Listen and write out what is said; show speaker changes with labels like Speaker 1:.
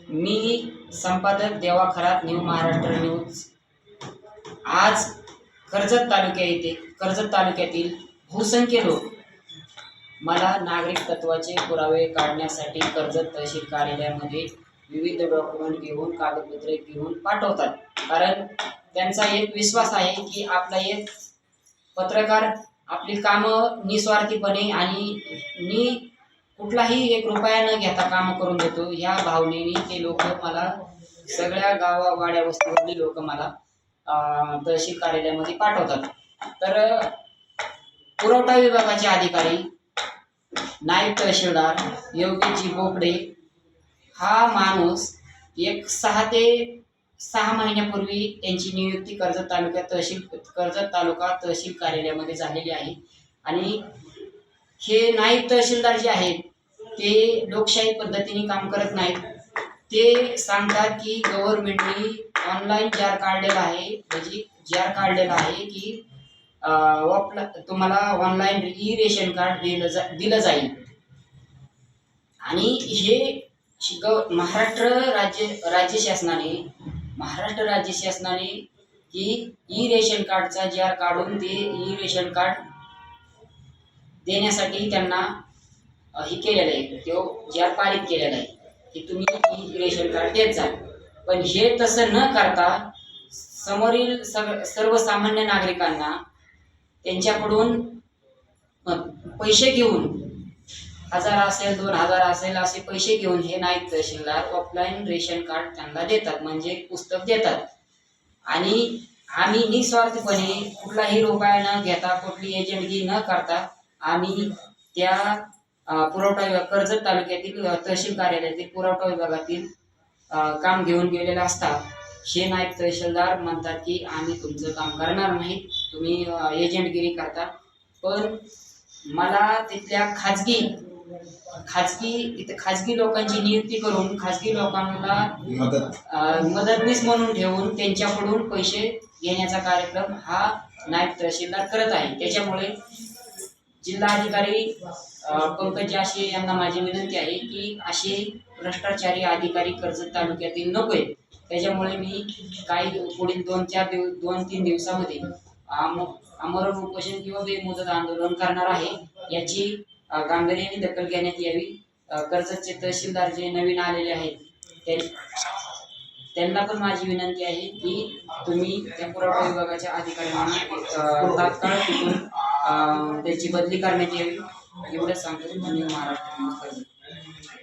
Speaker 1: मी संपादक देवा Kharat new Maharashtra news. आज कर्जत तालुक्यातील बहुसंख्य लोक मला नागरिक तत्वाचे पुरावे काढण्यासाठी कर्जत तहसील कार्यालयामध्ये विविध डॉक्युमेंट घेऊन कागदपत्रे घेऊन पाठवतात। कारण त्यांचा एक विश्वास आहे की आपला एक पत्रकार आपली कामं निस्वार्थीपणे आणि कुठलाही एक रुपया न घेता काम करून देतो, या भावनेने ते लोक मला सगळ्या गावावाड्या वस्तीवरली लोक मला तहसील कार्यालयामध्ये पाठवतात। तर पुरवठा विभागाचे अधिकारी नायब तहसीलदार योगेशजी बोकडे हा माणूस एक 6 महिन्यापूर्वी त्यांची नियुक्ती कर्जत तालुका तहसील कार्यालयामध्ये झालेली आहे। आणि हे नायब तहसीलदार जे आहेत ते लोकशाही पद्धतीने काम करत नाहीत। ते सांगतात की गव्हर्नमेंटने ऑनलाईन जार काढलेला आहे, म्हणजे जार काढलेला आहे की तुम्हाला ऑनलाईन ई रेशन कार्ड दिलं जाईल। आणि हे महाराष्ट्र राज्य शासनाने की ई रेशन कार्डचा जार काढून ते ई रेशन कार्ड देण्यासाठी त्यांना हे केलेलं आहे, तो जार पारित केलेला आहे की तुम्ही ई रेशन कार्ड देत जा। पण हे तसं न करता समोरील सर्वसामान्य नागरिकांना त्यांच्याकडून पैसे घेऊन 1000 असेल 2000 असेल असे पैसे घेऊन हे नायब तहसीलदार ऑफलाईन रेशन कार्ड त्यांना देतात, म्हणजे पुस्तक देतात। आणि आम्ही निस्वार्थीपणे कुठलाही रुपया न घेता कुठली एजंटगी न करता आम्ही त्या कर्जत तालुक्यातील तहसील कार्यालयातील पुरवठा विभागातील काम घेऊन गेलेला असता हे नायब तहसीलदार म्हणतात की आम्ही तुमचं काम करणार नाही, तुम्ही एजंटगिरी करता। पण मला तिथल्या खाजगी लोकांची नियुक्ती करून खाजगी लोकांना मदतनीस म्हणून ठेवून त्यांच्याकडून पैसे घेण्याचा कार्यक्रम हा नायब तहसीलदार करत आहे। त्याच्यामुळे जिल्हाधिकारी पंकज जाशे यांना माझी विनंती आहे की असे भ्रष्टाचारी अधिकारी कर्जत तालुक्यातील नकोय। त्याच्यामुळे मी काही पुढील 2-3 दिवसामध्ये आमरण उपोषण किंवा बेमुदत आंदोलन करणार आहे। याची गांभीर्याने दखल घेण्यात यावी। कर्जतचे तहसीलदार जे नवीन आलेले आहेत त्यांना पण माझी विनंती आहे की तुम्ही त्या पुरवठा विभागाच्या अधिकाऱ्यांना तात्काळ तिथून त्याची बदली करण्यात यावी। एवढंच सांगतो। धन्यवाद। महाराष्ट्र।